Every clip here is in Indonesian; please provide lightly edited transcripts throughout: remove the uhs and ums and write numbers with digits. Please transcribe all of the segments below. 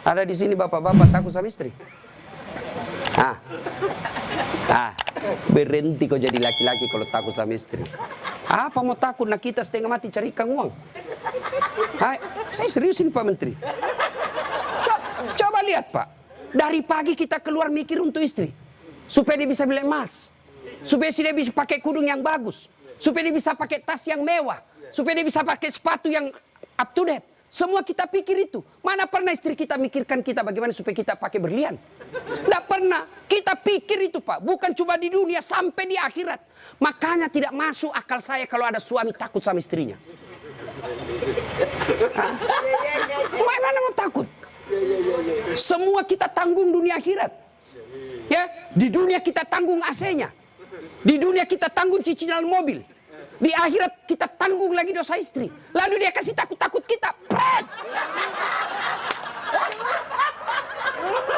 Ada di sini bapak-bapak takut sama istri? Berhenti kau jadi laki-laki kalau takut sama istri. Apa mau takut? Nah kita setengah mati cari ikan uang. Saya serius ini Pak Menteri. Coba lihat Pak. Dari pagi kita keluar mikir untuk istri. Supaya dia bisa beli emas. Supaya dia bisa pakai kudung yang bagus. Supaya dia bisa pakai tas yang mewah. Supaya dia bisa pakai sepatu yang up to date. Semua kita pikir itu. Mana pernah istri kita mikirkan kita bagaimana supaya kita pakai berlian? Tidak pernah. Kita pikir itu Pak. Bukan cuma di dunia, sampai di akhirat. Makanya tidak masuk akal saya kalau ada suami takut sama istrinya. Mana mau takut? Semua kita tanggung dunia akhirat. Ya, di dunia kita tanggung AC-nya. Di dunia kita tanggung cicilan mobil. Di akhirat kita tanggung lagi dosa istri. Lalu dia kasih takut-takut kita. Pret!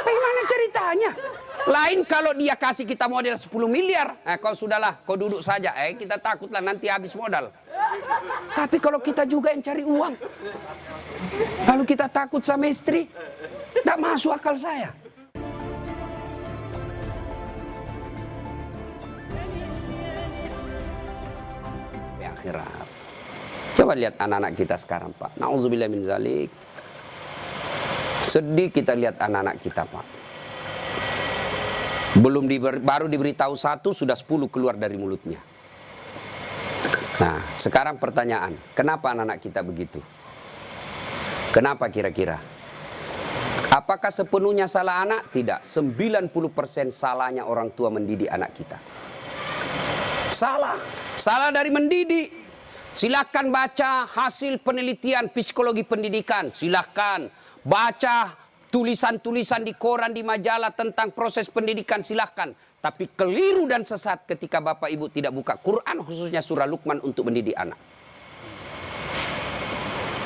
Bagaimana ceritanya? Lain kalau dia kasih kita modal 10 miliar. Kau sudahlah, kau duduk saja. Kita takutlah nanti habis modal. Tapi kalau kita juga yang cari uang. Lalu kita takut sama istri. Tidak masuk akal saya. Akhirat. Coba lihat anak-anak kita sekarang Pak. Nauzubillah min zalik. Sedih kita lihat anak-anak kita Pak. Baru diberitahu satu, sudah 10 keluar dari mulutnya. Nah, sekarang pertanyaan. Kenapa anak-anak kita begitu? Kenapa kira-kira? Apakah sepenuhnya salah anak? Tidak. 90% salahnya orang tua mendidik anak kita. Salah. Salah dari mendidik. Silakan baca hasil penelitian psikologi pendidikan. Silakan baca tulisan-tulisan di koran, di majalah tentang proses pendidikan. Silakan. Tapi keliru dan sesat ketika Bapak Ibu tidak buka Quran, khususnya surah Luqman untuk mendidik anak.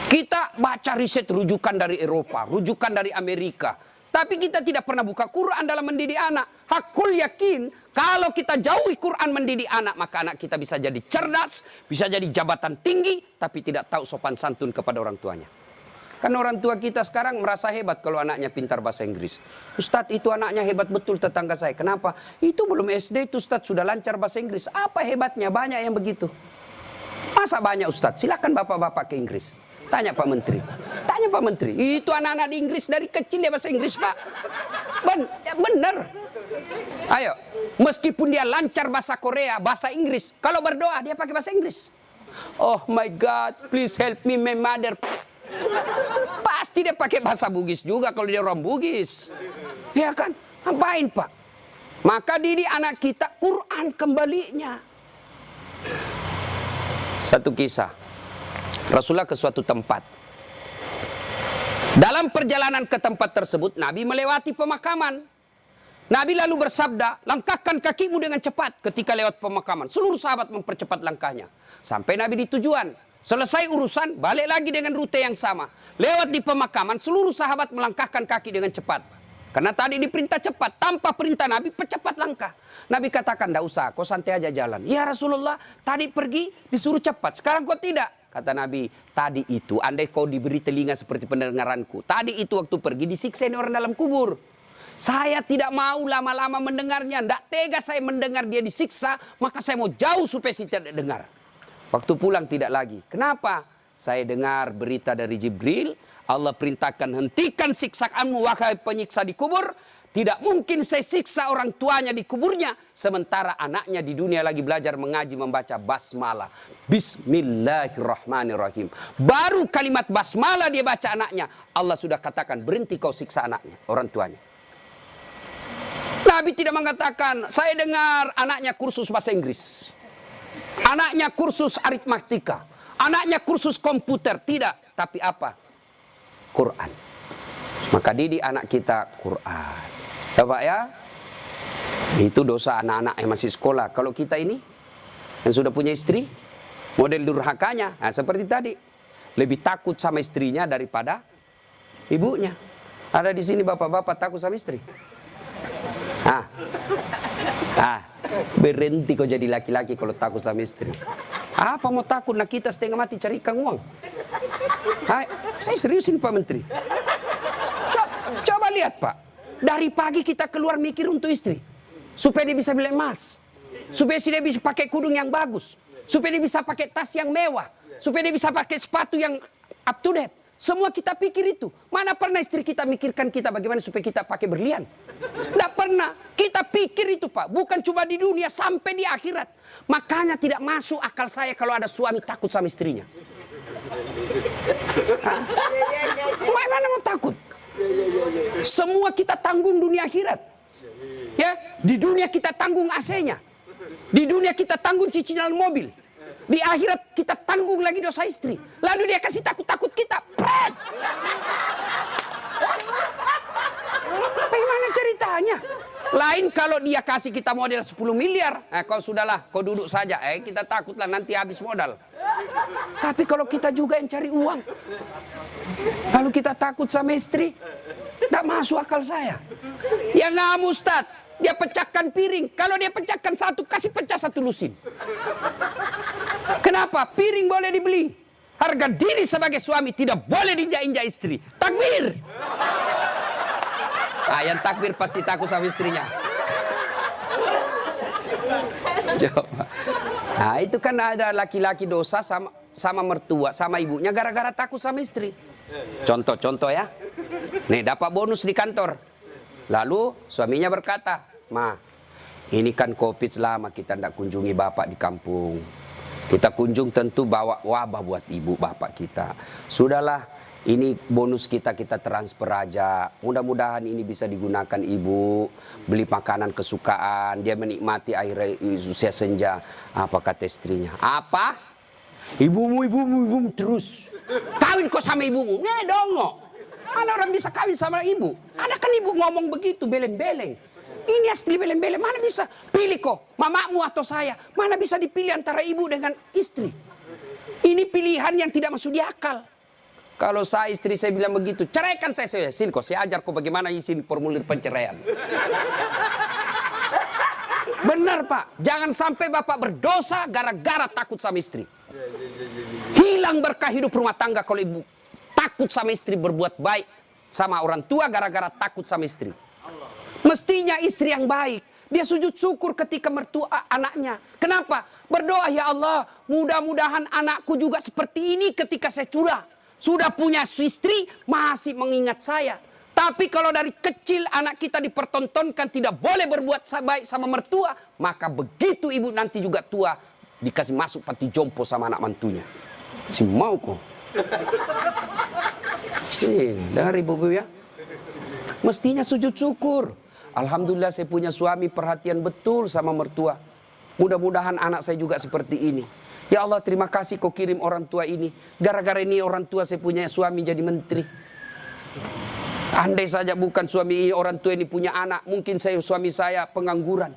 Kita baca riset rujukan dari Eropa, rujukan dari Amerika. Tapi kita tidak pernah buka Quran dalam mendidik anak. Hakul yakin, kalau kita jauhi Quran mendidik anak, maka anak kita bisa jadi cerdas, bisa jadi jabatan tinggi, tapi tidak tahu sopan santun kepada orang tuanya. Kan orang tua kita sekarang merasa hebat kalau anaknya pintar bahasa Inggris. Ustadz, itu anaknya hebat betul tetangga saya. Kenapa? Itu belum SD itu Ustadz sudah lancar bahasa Inggris. Apa hebatnya? Banyak yang begitu. Masa banyak Ustadz? Silakan bapak-bapak ke Inggris. Tanya Pak Menteri. Tanya Pak Menteri. Itu anak-anak di Inggris dari kecil dia bahasa Inggris Pak. Bener. Ayo. Meskipun dia lancar bahasa Korea, bahasa Inggris. Kalau berdoa dia pakai bahasa Inggris. Oh my God, please help me my mother. Pasti dia pakai bahasa Bugis juga kalau dia orang Bugis. Ya kan? Ngapain Pak? Maka didik anak kita Quran kembalinya. Satu kisah. Rasulullah ke suatu tempat. Dalam perjalanan ke tempat tersebut, Nabi melewati pemakaman. Nabi lalu bersabda, langkahkan kakimu dengan cepat ketika lewat pemakaman. Seluruh sahabat mempercepat langkahnya. Sampai Nabi di tujuan. Selesai urusan, balik lagi dengan rute yang sama. Lewat di pemakaman, seluruh sahabat melangkahkan kaki dengan cepat. Karena tadi diperintah cepat, tanpa perintah Nabi, percepat langkah. Nabi katakan, tidak usah, kau santai aja jalan. Ya Rasulullah, tadi pergi disuruh cepat, sekarang kau tidak. Kata Nabi, tadi itu andai kau diberi telinga seperti pendengaranku. Tadi itu waktu pergi disiksa orang dalam kubur. Saya tidak mau lama-lama mendengarnya. Tidak tega saya mendengar dia disiksa. Maka saya mau jauh supaya saya tidak dengar. Waktu pulang tidak lagi. Kenapa? Saya dengar berita dari Jibril. Allah perintahkan hentikan siksaanmu wahai penyiksa di kubur. Tidak mungkin saya siksa orang tuanya di kuburnya. Sementara anaknya di dunia lagi belajar mengaji membaca basmalah. Bismillahirrahmanirrahim. Baru kalimat basmalah dia baca anaknya. Allah sudah katakan berhenti kau siksa anaknya, orang tuanya. Nabi tidak mengatakan saya dengar anaknya kursus bahasa Inggris. Anaknya kursus aritmatika. Anaknya kursus komputer. Tidak. Tapi apa? Quran. Maka didik anak kita Quran. Bapak ya, itu dosa anak-anak yang masih sekolah. Kalau kita ini, yang sudah punya istri, model durhakanya, nah seperti tadi. Lebih takut sama istrinya daripada ibunya. Ada di sini bapak-bapak takut sama istri. Berhenti kau jadi laki-laki kalau takut sama istri. Apa mau takut? Nah kita setengah mati cari ikan uang. Saya serius ini Pak Menteri. lihat Pak, dari pagi kita keluar mikir untuk istri. Supaya dia bisa beli emas. Supaya dia bisa pakai kudung yang bagus. Supaya dia bisa pakai tas yang mewah. Supaya dia bisa pakai sepatu yang up to date. Semua kita pikir itu. Mana pernah istri kita mikirkan kita bagaimana supaya kita pakai berlian? Tidak pernah. Kita pikir itu Pak. Bukan cuma di dunia, sampai di akhirat. Makanya tidak masuk akal saya kalau ada suami takut sama istrinya. Mana mau takut? Semua kita tanggung dunia akhirat. Ya, di dunia kita tanggung AC-nya. Di dunia kita tanggung cicilan mobil. Di akhirat kita tanggung lagi dosa istri. Lalu dia kasih takut-takut kita. Pret! Bagaimana ceritanya? Lain kalau dia kasih kita modal 10 miliar. Kau sudahlah, kau duduk saja. Kita takutlah nanti habis modal. Tapi kalau kita juga yang cari uang. Lalu kita takut sama istri. Tidak masuk akal saya. Ya nggak Ustaz. Dia pecahkan piring. Kalau dia pecahkan satu, kasih pecah satu lusin. Kenapa? Piring boleh dibeli. Harga diri sebagai suami tidak boleh diinjak-injak istri. Takbir. Yang takbir pasti takut sama istrinya. Coba. Itu kan ada laki-laki dosa sama mertua, sama ibunya gara-gara takut sama istri. Contoh ya. Nih dapat bonus di kantor. Lalu suaminya berkata, "Ma, ini kan COVID lama kita tidak kunjungi bapak di kampung. Kita kunjung tentu bawa wabah buat ibu bapak kita. Sudahlah, ini bonus kita transfer aja. Mudah-mudahan ini bisa digunakan ibu. Beli makanan kesukaan. Dia menikmati air usia senja." Apa kata istrinya? "Apa? Ibumu terus. Kawin kok sama ibumu? Nih dongo. Mana orang bisa kawin sama ibu? Ada kan ibu ngomong begitu, beleng-beleng. Ini asli beleng-beleng. Mana bisa pilih kok, mamamu atau saya? Mana bisa dipilih antara ibu dengan istri? Ini pilihan yang tidak masuk di akal. Kalau saya istri saya bilang begitu, ceraikan saya. Sini kok, saya ajar kok bagaimana isi formulir penceraian. Benar Pak, jangan sampai bapak berdosa gara-gara takut sama istri. Hilang berkah hidup rumah tangga kalau ibu takut sama istri berbuat baik sama orang tua gara-gara takut sama istri. Mestinya istri yang baik. Dia sujud syukur ketika mertua anaknya. Kenapa? Berdoa, "Ya Allah, mudah-mudahan anakku juga seperti ini ketika saya sudah punya istri, masih mengingat saya." Tapi kalau dari kecil anak kita dipertontonkan tidak boleh berbuat baik sama mertua, maka begitu ibu nanti juga tua, dikasih masuk panti jompo sama anak mantunya. Si mau kok. Dari ibu ya. Mestinya sujud syukur. Alhamdulillah saya punya suami perhatian betul sama mertua. Mudah-mudahan anak saya juga seperti ini. Ya Allah, terima kasih kau kirim orang tua ini. Gara-gara ini orang tua saya punya suami jadi menteri. Andai saja bukan suami orang tua ini punya anak, mungkin suami saya pengangguran.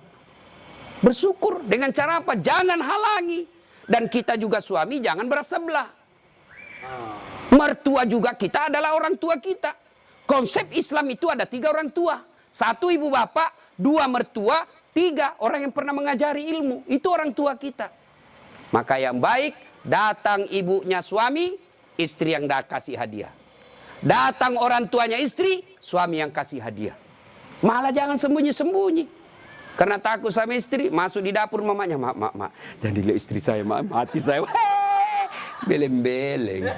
Bersyukur dengan cara apa? Jangan halangi. Dan kita juga suami jangan bersebelah. Mertua juga kita adalah orang tua kita. Konsep Islam itu ada 3 orang tua. 1 ibu bapak, 2 mertua, 3 orang yang pernah mengajari ilmu. Itu orang tua kita. Maka yang baik, datang ibunya suami, istri yang kasih hadiah. Datang orang tuanya istri, suami yang kasih hadiah. Malah jangan sembunyi-sembunyi. Karena takut sama istri, masuk di dapur mamanya. Mak. Jangan dilihat istri saya, mati saya. Beleng-beleng.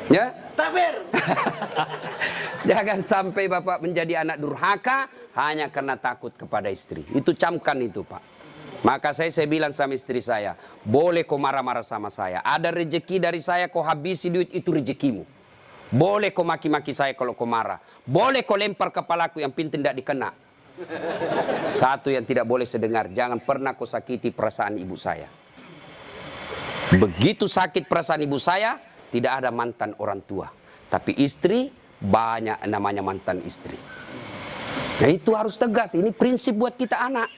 Ya? Takbir. Jangan sampai bapak menjadi anak durhaka hanya karena takut kepada istri. Itu camkan itu Pak. Maka saya bilang sama istri saya, boleh kau marah-marah sama saya. Ada rezeki dari saya kau habisi duit itu rezekimu. Boleh kau maki-maki saya kalau kau marah. Boleh kau lempar kepalaku yang penting tidak dikena. Satu yang tidak boleh sedengar, jangan pernah kau sakiti perasaan ibu saya. Begitu sakit perasaan ibu saya, tidak ada mantan orang tua. Tapi istri, banyak namanya mantan istri. Nah itu harus tegas, ini prinsip buat kita anak.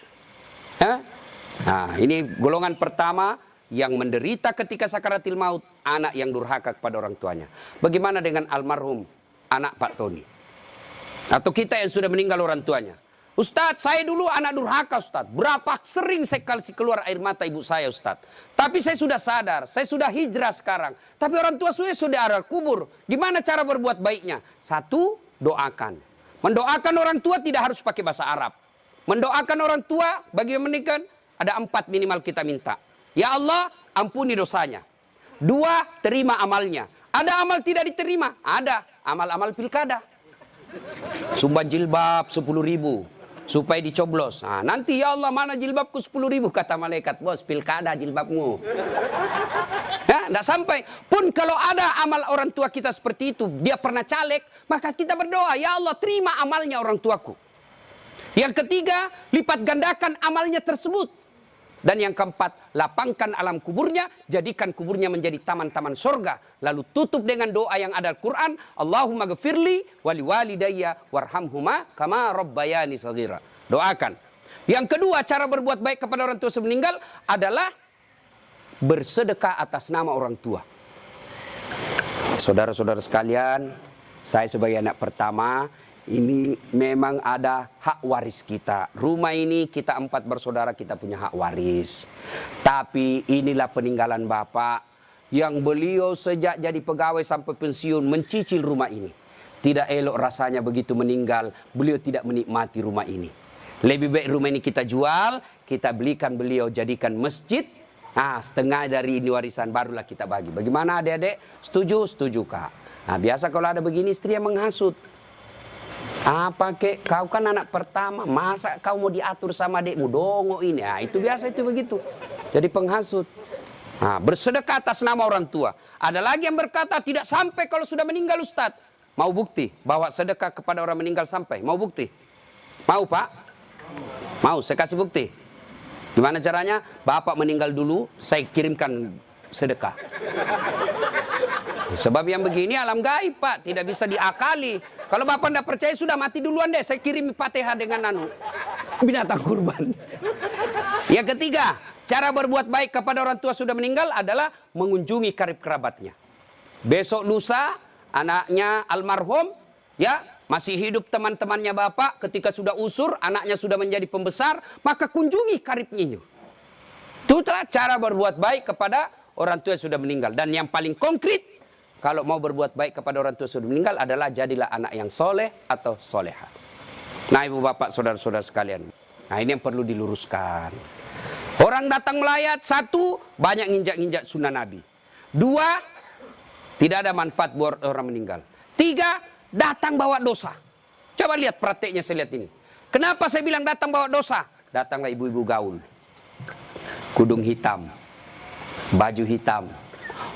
Nah ini golongan pertama yang menderita ketika sakaratil maut, anak yang durhaka kepada orang tuanya. Bagaimana dengan almarhum anak Pak Tony? Atau kita yang sudah meninggal orang tuanya? Ustadz, saya dulu anak durhaka Ustadz. Berapa sering saya kasih keluar air mata ibu saya Ustadz. Tapi saya sudah sadar, saya sudah hijrah sekarang. Tapi orang tua sudah ada kubur. Gimana cara berbuat baiknya? 1, doakan. Mendoakan orang tua tidak harus pakai bahasa Arab. Mendoakan orang tua bagi yang menikah ada 4 minimal kita minta. Ya Allah, ampuni dosanya. 2, terima amalnya. Ada amal tidak diterima? Ada. Amal-amal pilkada. Sumbang jilbab 10.000 supaya dicoblos. Nah, nanti ya Allah mana jilbabku 10.000 kata malaikat. Bos, pilkada jilbabmu. Ya, tidak sampai. Pun kalau ada amal orang tua kita seperti itu, dia pernah caleg, maka kita berdoa, ya Allah terima amalnya orang tuaku. Yang ketiga, lipat gandakan amalnya tersebut. Dan yang keempat, lapangkan alam kuburnya, jadikan kuburnya menjadi taman-taman surga. Lalu tutup dengan doa yang ada Al-Quran, Allahumma ghafirli wali walidayya warhamhuma kama rabbayani shaghira. Doakan. Yang kedua, cara berbuat baik kepada orang tua sebelum meninggal adalah bersedekah atas nama orang tua. Saudara-saudara sekalian, saya sebagai anak pertama, ini memang ada hak waris kita. Rumah ini kita 4 bersaudara, kita punya hak waris. Tapi inilah peninggalan Bapak yang beliau sejak jadi pegawai sampai pensiun mencicil rumah ini. Tidak elok rasanya begitu meninggal, beliau tidak menikmati rumah ini. Lebih baik rumah ini kita jual, kita belikan beliau jadikan masjid. Nah, setengah dari ini warisan barulah kita bagi. Bagaimana adik-adik? Setuju? Setuju, Kak. Nah, biasa kalau ada begini istri yang menghasut. Apa kek, kau kan anak pertama, masa kau mau diatur sama adikmu, dongo ini. Nah, itu biasa itu begitu. Jadi penghasut. Nah, bersedekah atas nama orang tua. Ada lagi yang berkata tidak sampai kalau sudah meninggal Ustadz. Mau bukti bawa sedekah kepada orang meninggal sampai? Mau bukti? Mau Pak? Mau, saya kasih bukti. Gimana caranya? Bapak meninggal dulu, saya kirimkan sedekah. Sebab yang begini alam gaib Pak, tidak bisa diakali. Kalau Bapak tidak percaya sudah mati duluan deh, saya kirim Fatihah dengan binatang kurban. Yang ketiga, cara berbuat baik kepada orang tua sudah meninggal adalah mengunjungi karib kerabatnya. Besok lusa anaknya almarhum ya masih hidup, teman-temannya Bapak ketika sudah usur, anaknya sudah menjadi pembesar, maka kunjungi karibnya. Itulah cara berbuat baik kepada orang tua yang sudah meninggal. Dan yang paling konkret, kalau mau berbuat baik kepada orang tua sudah meninggal adalah jadilah anak yang soleh atau soleha. Nah ibu bapak saudara-saudara sekalian. Nah ini yang perlu diluruskan. Orang datang melayat, 1, banyak nginjak-nginjak sunnah Nabi. 2, tidak ada manfaat buat orang meninggal. 3, datang bawa dosa. Coba lihat prakteknya saya lihat ini. Kenapa saya bilang datang bawa dosa? Datanglah ibu-ibu gaul. Kudung hitam, baju hitam,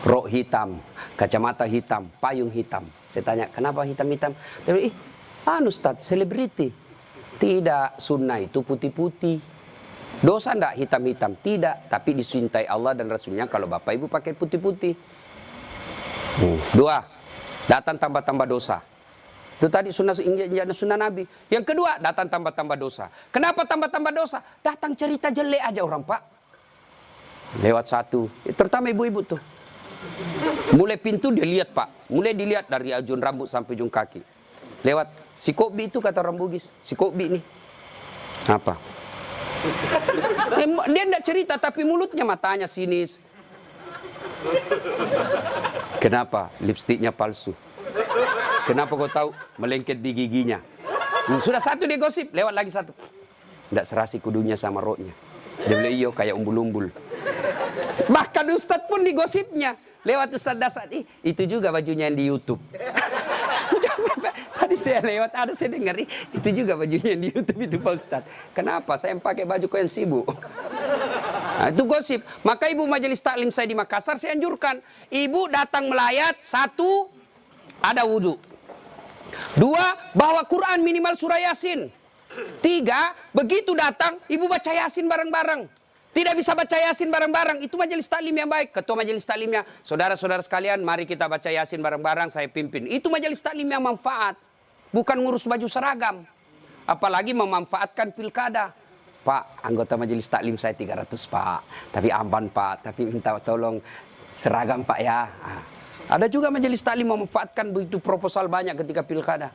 rok hitam, kacamata hitam, payung hitam. Saya tanya, kenapa hitam-hitam? Dia bilang, Ustaz, selebriti. Tidak, sunnah itu putih-putih. Dosa enggak hitam-hitam? Tidak, tapi dicintai Allah dan Rasulnya kalau bapak ibu pakai putih-putih. 2, datang tambah-tambah dosa. Itu tadi sunnah Nabi. Yang kedua, datang tambah-tambah dosa. Kenapa tambah-tambah dosa? Datang cerita jelek aja orang Pak. Lewat 1, terutama ibu-ibu tuh. Mulai pintu dia lihat Pak, mulai dilihat dari ujung rambut sampai ujung kaki. Lewat si Kobi itu kata orang Bugis, si Kobi nih. Apa? Dia tidak cerita tapi mulutnya matanya sinis. Kenapa? Lipstiknya palsu. Kenapa kau tahu? Melengket di giginya. Sudah 1 dia gosip, lewat lagi 1. Tidak serasi kudunya sama roknya. Dia bilang iyo kayak umbul-umbul. Bahkan Ustadz pun digosipnya. Lewat Ustadz Dasar, itu juga bajunya yang di YouTube. Tadi saya lewat, ada saya dengar, itu juga bajunya yang di YouTube itu Pak Ustadz. Kenapa? Saya pakai baju kau yang sibuk. Nah, itu gosip. Maka ibu majelis taklim saya di Makassar, saya anjurkan. Ibu datang melayat, 1, ada wudhu. 2, bawa Quran minimal surah Yasin. 3, begitu datang, ibu baca Yasin bareng-bareng. Tidak bisa baca Yasin bareng-bareng, itu majelis taklim yang baik. Ketua majelis taklimnya, saudara-saudara sekalian, mari kita baca Yasin bareng-bareng, saya pimpin. Itu majelis taklim yang manfaat. Bukan ngurus baju seragam. Apalagi memanfaatkan pilkada. Pak, anggota majelis taklim saya 300 Pak. Tapi amban Pak, tapi minta tolong seragam Pak ya. Ada juga majelis taklim memanfaatkan begitu proposal banyak ketika pilkada.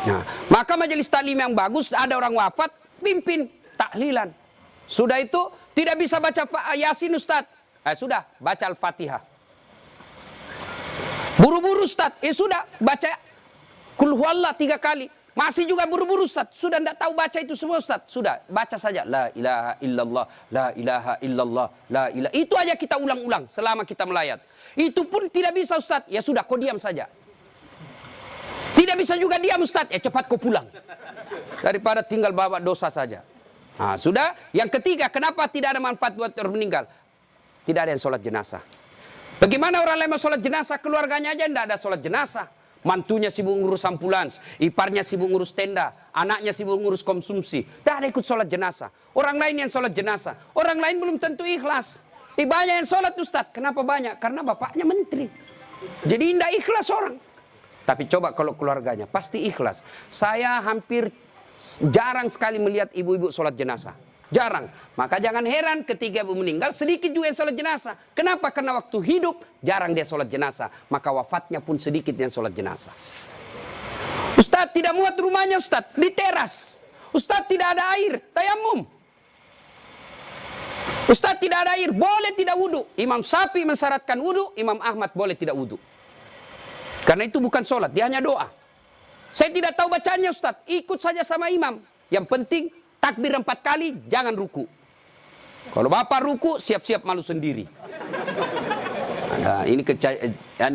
Nah, maka majelis taklim yang bagus, ada orang wafat, pimpin tahlilan. Sudah itu tidak bisa baca Yasin Ustaz. Sudah baca Al-Fatihah. Buru-buru Ustaz. Sudah baca Kul huwallah 3 kali. Masih juga buru-buru Ustaz. Sudah tidak tahu baca itu semua Ustaz. Sudah, baca saja. La ilaha illallah, la ilaha illallah, la ilaha. Itu aja kita ulang-ulang selama kita melayat. Itu pun tidak bisa Ustaz. Ya sudah, kau diam saja. Tidak bisa juga diam Ustaz. Ya cepat kau pulang. Daripada tinggal bawa dosa saja. Nah, sudah. Yang ketiga, kenapa tidak ada manfaat buat orang meninggal? Tidak ada yang sholat jenazah. Bagaimana orang lain mau sholat jenazah? Keluarganya aja tidak ada sholat jenazah. Mantunya sibuk ngurus ambulans, iparnya sibuk ngurus tenda, anaknya sibuk ngurus konsumsi. Tidak ada ikut sholat jenazah. Orang lain yang sholat jenazah. Orang lain belum tentu ikhlas. Banyak yang sholat Ustaz. Kenapa banyak? Karena bapaknya menteri. Jadi tidak ikhlas orang. Tapi coba kalau keluarganya, pasti ikhlas. Saya hampir jarang sekali melihat ibu-ibu sholat jenazah. Jarang. Maka jangan heran ketika ibu meninggal, sedikit juga yang sholat jenazah. Kenapa? Karena waktu hidup, jarang dia sholat jenazah. Maka wafatnya pun sedikit yang sholat jenazah. Ustaz tidak muat rumahnya Ustaz, di teras. Ustaz tidak ada air, tayamum. Ustaz tidak ada air, boleh tidak wudu. Imam Syafi'i mensyaratkan wudu, Imam Ahmad boleh tidak wudu. Karena itu bukan sholat, dia hanya doa. Saya tidak tahu bacanya Ustaz, ikut saja sama imam. Yang penting takbir 4 kali, jangan ruku. Kalau bapak ruku, siap-siap malu sendiri. Nah, ini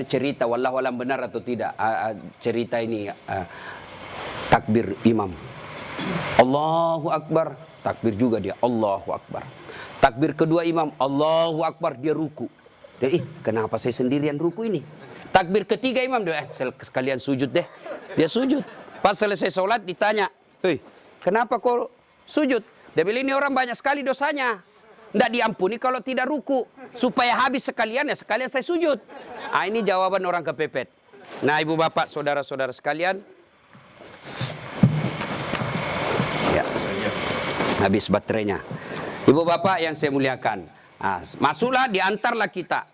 cerita, wallahu alam benar atau tidak. Cerita ini takbir imam. Allahu Akbar, takbir juga dia. Allahu Akbar. Takbir kedua imam, Allahu Akbar, dia ruku. Dia, kenapa saya sendirian ruku ini? Takbir ketiga imam, dia sekalian sujud deh. Dia sujud. Pas selesai sholat ditanya, hei, kenapa kau sujud? Dia bilang ini orang banyak sekali dosanya. Tidak diampuni kalau tidak ruku. Supaya habis sekalian, ya sekalian saya sujud. Ini jawaban orang kepepet. Nah ibu bapak, saudara-saudara sekalian. Ya, habis baterainya. Ibu bapak yang saya muliakan. Masuklah, diantarlah kita.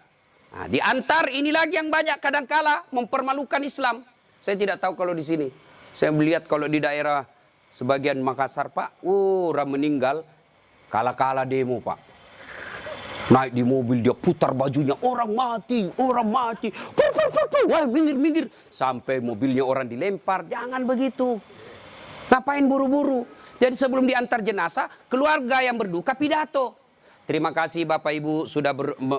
Diantar ini lagi yang banyak kadangkala mempermalukan Islam. Saya tidak tahu kalau di sini. Saya melihat kalau di daerah sebagian Makassar Pak, orang meninggal, kala-kala demo Pak. Naik di mobil dia putar bajunya, orang mati, wah minggir. Sampai mobilnya orang dilempar, jangan begitu. Ngapain buru-buru? Jadi sebelum diantar jenazah, keluarga yang berduka pidato. Terima kasih Bapak Ibu sudah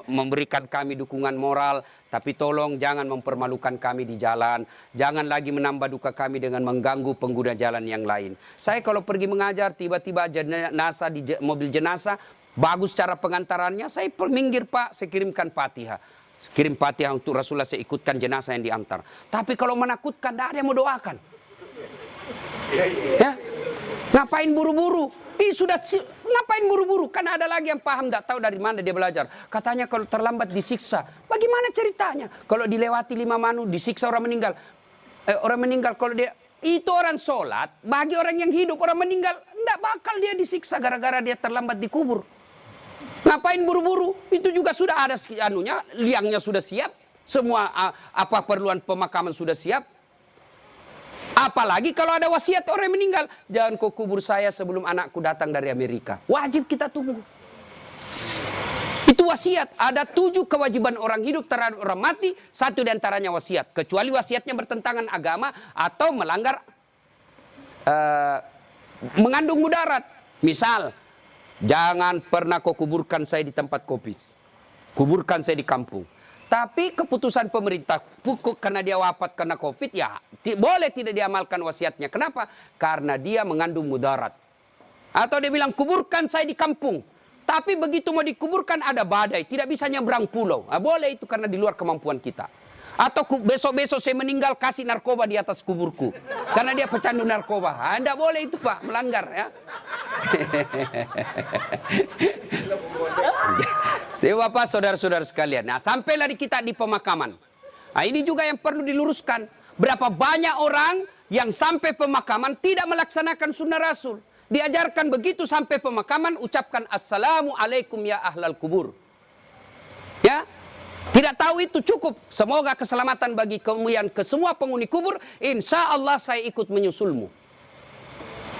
memberikan kami dukungan moral. Tapi tolong jangan mempermalukan kami di jalan. Jangan lagi menambah duka kami dengan mengganggu pengguna jalan yang lain. Saya kalau pergi mengajar tiba-tiba jenazah di mobil jenazah. Bagus cara pengantarannya. Saya minggir Pak, saya kirimkan Fatihah. Kirim Fatihah untuk Rasulullah, saya ikutkan jenazah yang diantar. Tapi kalau menakutkan tidak ada yang mau doakan. Ya? Ngapain buru-buru? Sudah ngapain buru-buru? Kan ada lagi yang paham, tidak tahu dari mana dia belajar. Katanya kalau terlambat disiksa. Bagaimana ceritanya? Kalau dilewati 5 manu disiksa orang meninggal. Orang meninggal kalau dia itu orang sholat, bagi orang yang hidup, orang meninggal tidak bakal dia disiksa gara-gara dia terlambat dikubur. Ngapain buru-buru? Itu juga sudah ada anunya, liangnya sudah siap, semua apa perluan pemakaman sudah siap. Apalagi kalau ada wasiat orang yang meninggal. Jangan kau kubur saya sebelum anakku datang dari Amerika. Wajib kita tunggu. Itu wasiat. Ada 7 kewajiban orang hidup terhadap orang mati. 1 diantaranya wasiat. Kecuali wasiatnya bertentangan agama atau melanggar mengandung mudarat. Misal, jangan pernah kau kuburkan saya di tempat kopi. Kuburkan saya di kampung. Tapi keputusan pemerintah pukul karena dia wafat karena COVID, ya boleh tidak diamalkan wasiatnya. Kenapa? Karena dia mengandung mudarat. Atau dia bilang kuburkan saya di kampung. Tapi begitu mau dikuburkan ada badai, tidak bisa nyebrang pulau. Boleh itu karena di luar kemampuan kita. Atau besok-besok saya meninggal kasih narkoba di atas kuburku. Karena dia pecandu narkoba. Tidak boleh itu Pak, melanggar ya. Jadi Bapak, saudara-saudara sekalian. Nah, sampailah kita di pemakaman. Nah, ini juga yang perlu diluruskan. Berapa banyak orang yang sampai pemakaman tidak melaksanakan sunnah Rasul. Diajarkan begitu sampai pemakaman, ucapkan Assalamualaikum ya ahlal kubur. Ya, tidak tahu itu cukup. Semoga keselamatan bagi kemuliaan ke semua penghuni kubur. Insya Allah saya ikut menyusulmu.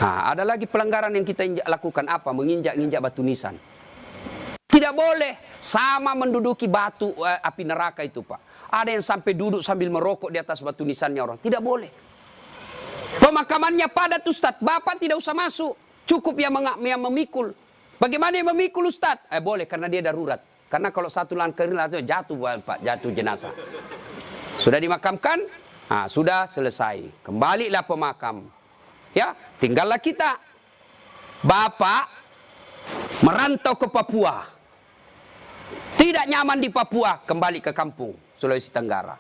Nah, ada lagi pelanggaran yang kita lakukan apa? Menginjak-injak batu nisan. Tidak boleh sama menduduki batu api neraka itu Pak. Ada yang sampai duduk sambil merokok di atas batu nisannya orang. Tidak boleh. Pemakamannya padat Ustadz, bapak tidak usah masuk, cukup yang memikul. Bagaimana yang memikul Ustadz? Boleh, karena dia darurat. Karena kalau satu langkah jatuh Pak, jatuh jenazah. Sudah dimakamkan, sudah selesai. Kembalilah pemakam. Ya, tinggallah kita. Bapak merantau ke Papua. Tidak nyaman di Papua, kembali ke kampung, Sulawesi Tenggara.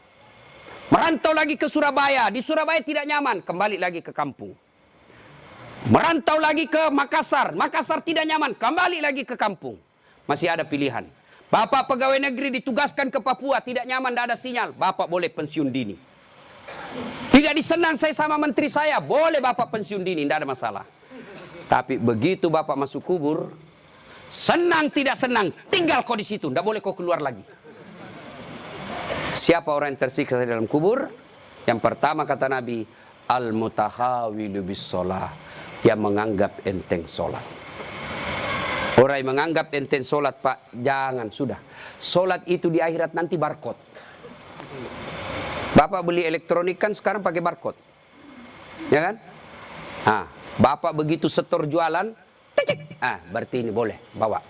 Merantau lagi ke Surabaya, di Surabaya tidak nyaman, kembali lagi ke kampung. Merantau lagi ke Makassar, Makassar tidak nyaman, kembali lagi ke kampung. Masih ada pilihan. Bapak pegawai negeri ditugaskan ke Papua, tidak nyaman, tidak ada sinyal, Bapak boleh pensiun dini. Tidak disenang saya sama menteri saya, boleh Bapak pensiun dini, tidak ada masalah. Tapi begitu Bapak masuk kubur, senang tidak senang, tinggal kau di situ, tidak boleh kau keluar lagi. Siapa orang yang tersiksa di dalam kubur? Yang pertama kata Nabi, al-mutahawilu bis-sholah, yang menganggap enteng sholat. Orang yang menganggap enteng sholat, Pak, jangan, sudah. Sholat itu di akhirat nanti barcode. Bapak beli elektronik kan sekarang pakai barcode, ya kan? Bapak begitu setor jualan, berarti ini boleh bawa.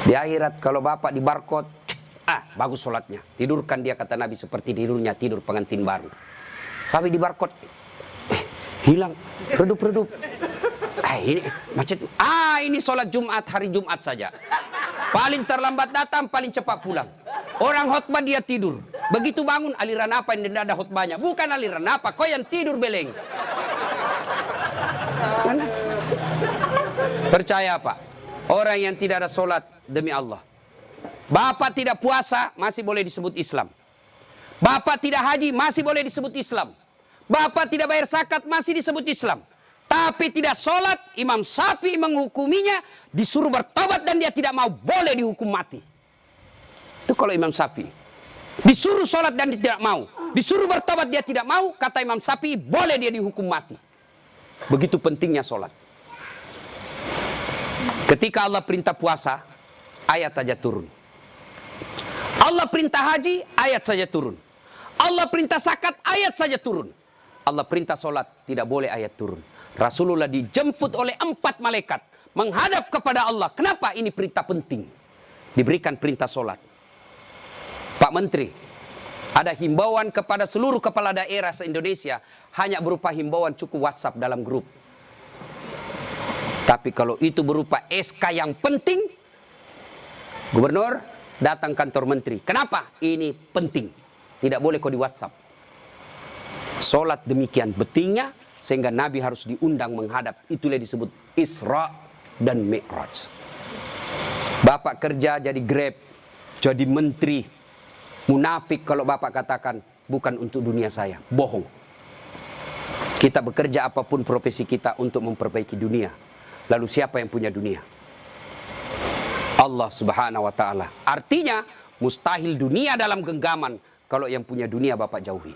Di akhirat kalau Bapak di barcode, bagus sholatnya. Tidurkan dia, kata Nabi, seperti tidurnya tidur pengantin baru. Tapi di barcode, hilang, redup-redup. Ini macet. Ini sholat Jumat, hari Jumat saja. Paling terlambat datang, paling cepat pulang. Orang khotbah dia tidur. Begitu bangun, aliran apa yang tidak ada khotbahnya? Bukan aliran apa, kau yang tidur beleng. Mana? Percaya Pak, orang yang tidak ada sholat demi Allah. Bapak tidak puasa, masih boleh disebut Islam. Bapak tidak haji, masih boleh disebut Islam. Bapak tidak bayar zakat, masih disebut Islam. Tapi tidak sholat, Imam Syafi'i menghukuminya, disuruh bertobat dan dia tidak mau, boleh dihukum mati. Itu kalau Imam Syafi'i. Disuruh sholat dan dia tidak mau, disuruh bertobat dia tidak mau, kata Imam Syafi'i, boleh dia dihukum mati. Begitu pentingnya sholat. Ketika Allah perintah puasa, ayat saja turun. Allah perintah haji, ayat saja turun. Allah perintah zakat, ayat saja turun. Allah perintah sholat, tidak boleh ayat turun. Rasulullah dijemput oleh 4 malaikat menghadap kepada Allah. Kenapa? Ini perintah penting. Diberikan perintah sholat. Pak Menteri, ada himbauan kepada seluruh kepala daerah se-Indonesia, hanya berupa himbauan cukup WhatsApp dalam grup. Tapi kalau itu berupa SK yang penting, Gubernur datang kantor menteri. Kenapa? Ini penting. Tidak boleh kau di WhatsApp. Sholat demikian pentingnya, sehingga Nabi harus diundang menghadap. Itulah disebut Isra dan Mi'raj. Bapak kerja jadi Grab, jadi menteri. Munafik kalau Bapak katakan, bukan untuk dunia saya. Bohong. Kita bekerja apapun profesi kita untuk memperbaiki dunia. Lalu siapa yang punya dunia? Allah Subhanahu wa ta'ala. Artinya, mustahil dunia dalam genggaman kalau yang punya dunia Bapak jauhi.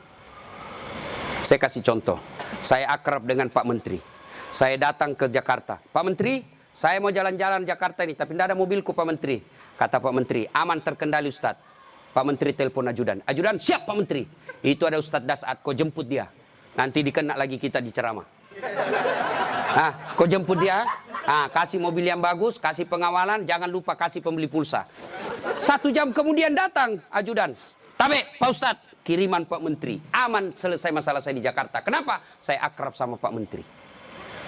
Saya kasih contoh. Saya akrab dengan Pak Menteri. Saya datang ke Jakarta. Pak Menteri, saya mau jalan-jalan Jakarta ini, tapi tidak ada mobilku Pak Menteri. Kata Pak Menteri, aman terkendali Ustadz. Pak Menteri telepon ajudan. Ajudan, siap Pak Menteri. Itu ada Ustadz Dasat, kau jemput dia. Nanti dikena lagi kita di ceramah. Kau jemput dia. Kasih mobil yang bagus, kasih pengawalan, jangan lupa kasih pembeli pulsa. 1 jam kemudian datang ajudan. Tapi Pak Ustadz, kiriman Pak Menteri. Aman, selesai masalah saya di Jakarta. Kenapa? Saya akrab sama Pak Menteri.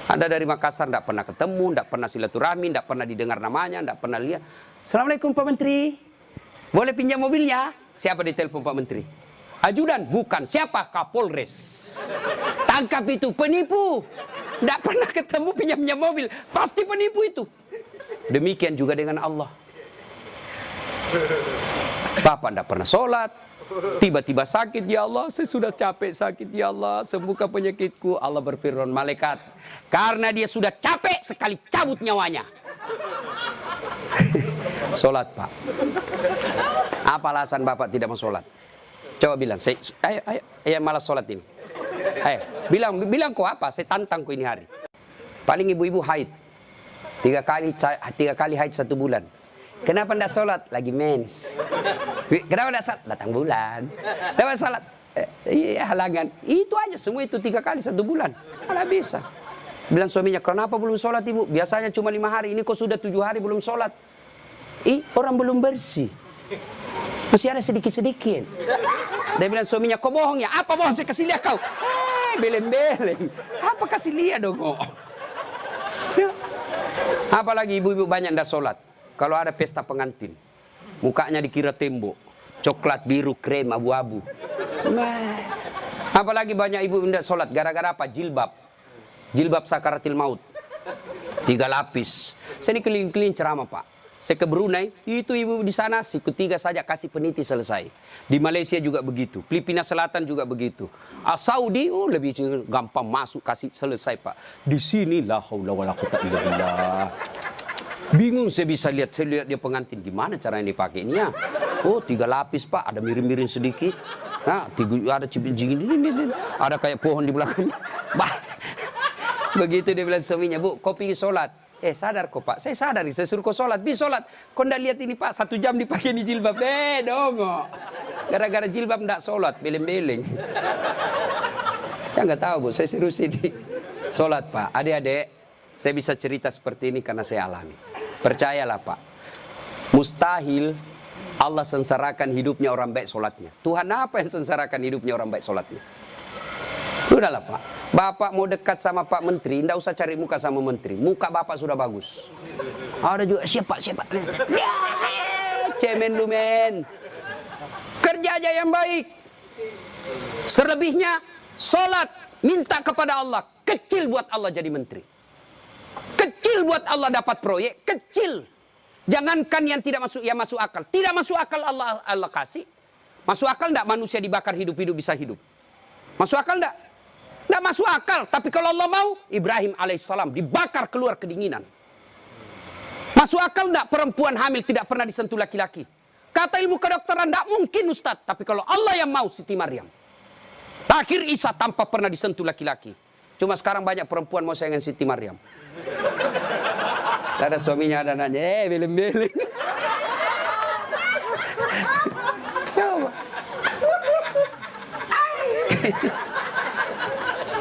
Anda dari Makassar tidak pernah ketemu, tidak pernah silaturahmi, tidak pernah didengar namanya, tidak pernah lihat. Assalamualaikum Pak Menteri. Boleh pinjam mobilnya? Siapa ditelepon Pak Menteri? Ajudan? Bukan. Siapa? Kapolres. Tangkap itu, penipu. Tidak pernah ketemu pinjam mobil. Pasti penipu itu. Demikian juga dengan Allah. Bapak tidak pernah sholat. Tiba-tiba sakit, ya Allah, saya sudah capek sakit, ya Allah, sembuhkan penyakitku. Allah berfirman, malaikat, karena dia sudah capek, sekali cabut nyawanya. Sholat Pak. Apa alasan Bapak tidak mau sholat? Coba bilang, ayo malas sholat ini. Ayo, bilang kok apa? Saya tantang kok ini hari. Paling ibu-ibu haid. 3 kali haid 1 bulan. Kenapa tidak sholat? Lagi mens. Kenapa tidak sholat? Datang bulan. Kenapa sholat? Iya, halangan. Itu aja, semua itu 3 kali 1 bulan. Mana bisa. Bilang suaminya, kenapa belum sholat ibu? Biasanya cuma 5 hari, ini kok sudah 7 hari belum sholat. Orang belum bersih. Masih ada sedikit-sedikit. Dia bilang suaminya, kok bohong ya? Apa bohong? Saya kasih lihat kau. Beleng-beleng. Apa kasih lihat dong kok? Ya. Apalagi ibu-ibu banyak ndak sholat. Kalau ada pesta pengantin, mukanya dikira tembok. Coklat, biru, krem, abu-abu. Nah. Apalagi banyak ibu ndak sholat. Gara-gara apa? Jilbab. Jilbab sakaratil maut. 3 lapis. Saya ini keliling-keliling ceramah Pak. Saya ke Brunei, itu ibu di sana siku 3 saja kasih peniti selesai. Di Malaysia juga begitu. Filipina Selatan juga begitu. Saudi lebih gampang masuk kasih selesai Pak. Di sini la haula wala quwata illa billah. Bingung saya bisa lihat, dia pengantin gimana caranya dipakainya. 3 lapis Pak, ada miring-miring sedikit. Nah, ada cipin-cipin ini, ada kayak pohon di belakang. Begitu dia bilang suaminya, bu, kau pergi sholat. Sadar kok Pak, saya sadar, saya suruh kau sholat. Pergi sholat, kau ndak lihat ini Pak, 1 jam dipakai ini jilbab. Dongo. Gara-gara jilbab ndak sholat, beleng-beleng. Ya nggak tahu bu, saya suruh sini sholat Pak. Adik-adik, saya bisa cerita seperti ini karena saya alami. Percayalah Pak, mustahil Allah sengsarakan hidupnya orang baik sholatnya. Tuhan apa yang sengsarakan hidupnya orang baik sholatnya? Udahlah Pak, Bapak mau dekat sama Pak Menteri, ndak usah cari muka sama Menteri. Muka Bapak sudah bagus. Ada juga siapa? Ya, cemen lu men. Kerja aja yang baik. Selebihnya sholat, minta kepada Allah. Kecil buat Allah jadi menteri. Kecil buat Allah dapat proyek, kecil. Jangankan yang tidak masuk, yang masuk akal. Tidak masuk akal Allah kasih. Masuk akal ndak manusia dibakar hidup-hidup bisa hidup? Masuk akal ndak? Nggak masuk akal, tapi kalau Allah mau, Ibrahim alaihissalam dibakar keluar kedinginan. Masuk akal nggak perempuan hamil tidak pernah disentuh laki-laki? Kata ilmu kedokteran, nggak mungkin Ustadz, tapi kalau Allah yang mau, Siti Maryam. Akhir Isa tanpa pernah disentuh laki-laki. Cuma sekarang banyak perempuan mau sayangan Siti Maryam. Ada suaminya, ada anaknya, beleng-beleng. Coba.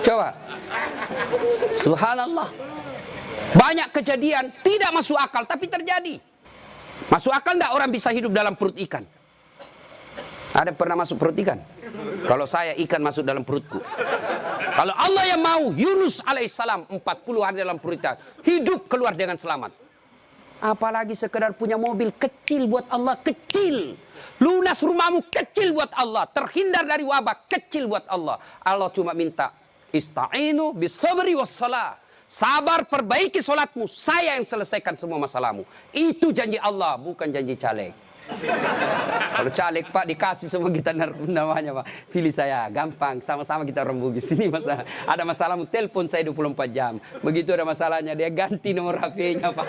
Coba. Subhanallah. Banyak kejadian tidak masuk akal tapi terjadi. Masuk akal enggak orang bisa hidup dalam perut ikan? Ada pernah masuk perut ikan? Kalau saya ikan masuk dalam perutku. Kalau Allah yang mau, Yunus alaihissalam 40 hari dalam perut ikan, hidup keluar dengan selamat. Apalagi sekedar punya mobil kecil buat Allah, kecil. Lunas rumahmu kecil buat Allah, terhindar dari wabah kecil buat Allah. Allah cuma minta ista'inu bisabri wassalah. Sabar, perbaiki solatmu, saya yang selesaikan semua masalahmu. Itu janji Allah, bukan janji caleg. Kalau caleg Pak dikasih semua kita namanya Pak, pilih saya, gampang, sama-sama kita orang Bugis. Ini masalah, ada masalahmu telepon saya 24 jam. Begitu ada masalahnya dia ganti nomor HP-nya Pak.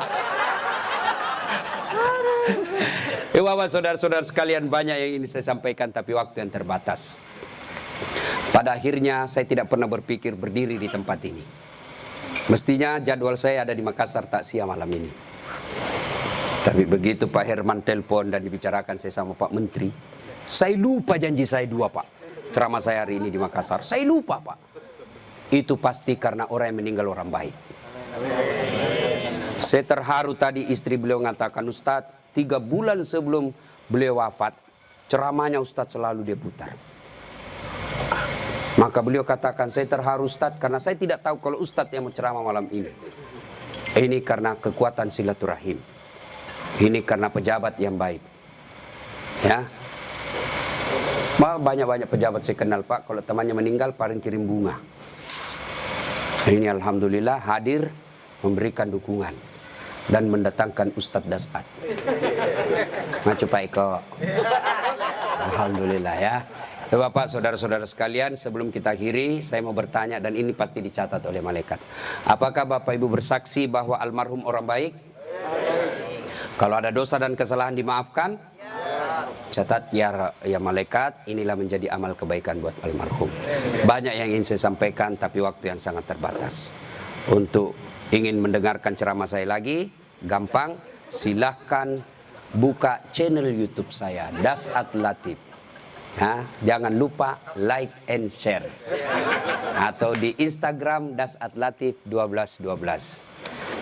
Bapak saudara-saudara sekalian, banyak yang ini saya sampaikan tapi waktu yang terbatas. Pada akhirnya saya tidak pernah berpikir berdiri di tempat ini. Mestinya jadwal saya ada di Makassar takziah malam ini. Tapi begitu Pak Herman telepon dan dibicarakan saya sama Pak Menteri, saya lupa janji saya 2 Pak. Ceramah saya hari ini di Makassar, saya lupa Pak. Itu pasti karena orang yang meninggal orang baik. Saya terharu tadi istri beliau mengatakan, Ustadz, 3 bulan sebelum beliau wafat, ceramahnya Ustadz selalu dia putar. Maka beliau katakan, saya terharu Ustadz karena saya tidak tahu kalau Ustadz yang mau ceramah malam ini. Ini karena kekuatan silaturahim. Ini karena pejabat yang baik. Ya. Banyak-banyak pejabat saya kenal Pak, kalau temannya meninggal paling kirim bunga. Ini alhamdulillah hadir memberikan dukungan dan mendatangkan Ustadz Dasat. Maju Pak Eko. Alhamdulillah ya. Bapak, saudara-saudara sekalian, sebelum kita akhiri, saya mau bertanya dan ini pasti dicatat oleh malaikat. Apakah Bapak Ibu bersaksi bahwa almarhum orang baik? Kalau ada dosa dan kesalahan dimaafkan? Catat ya malaikat, inilah menjadi amal kebaikan buat almarhum. Banyak yang ingin saya sampaikan tapi waktu yang sangat terbatas. Untuk ingin mendengarkan ceramah saya lagi, gampang, silahkan buka channel YouTube saya, Dasat Latif. Nah, jangan lupa like and share. Atau di Instagram @latif 1212.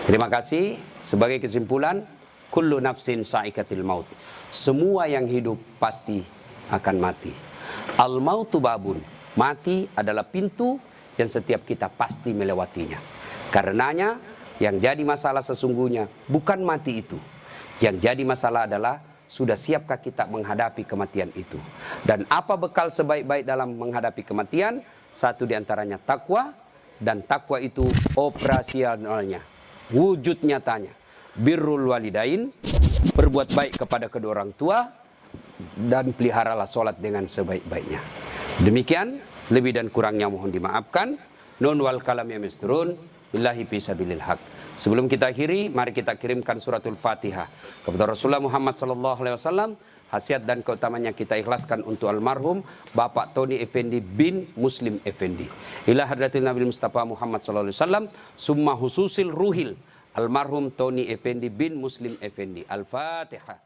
Terima kasih. Sebagai kesimpulan, kullu nafsin sa'ikatil maut. Semua yang hidup pasti akan mati. Al mautu babun. Mati adalah pintu yang setiap kita pasti melewatinya. Karenanya yang jadi masalah sesungguhnya bukan mati itu. Yang jadi masalah adalah sudah siapkah kita menghadapi kematian itu. Dan apa bekal sebaik-baik dalam menghadapi kematian? Satu diantaranya takwa. Dan takwa itu operasionalnya, wujud nyatanya. Birrul walidain, berbuat baik kepada kedua orang tua. Dan peliharalah sholat dengan sebaik-baiknya. Demikian, lebih dan kurangnya mohon dimaafkan. Nun wal kalam ya misturun. Billahi fisabilil haq. Sebelum kita akhiri, mari kita kirimkan suratul Fatihah kepada Rasulullah Muhammad SAW. Khasiat dan keutamanya kita ikhlaskan untuk almarhum Bapak Tony Effendi bin Muslim Effendi. Ila hadratil Nabi Mustafa Muhammad SAW. Summa hususil ruhil almarhum Tony Effendi bin Muslim Effendi. Al-Fatihah.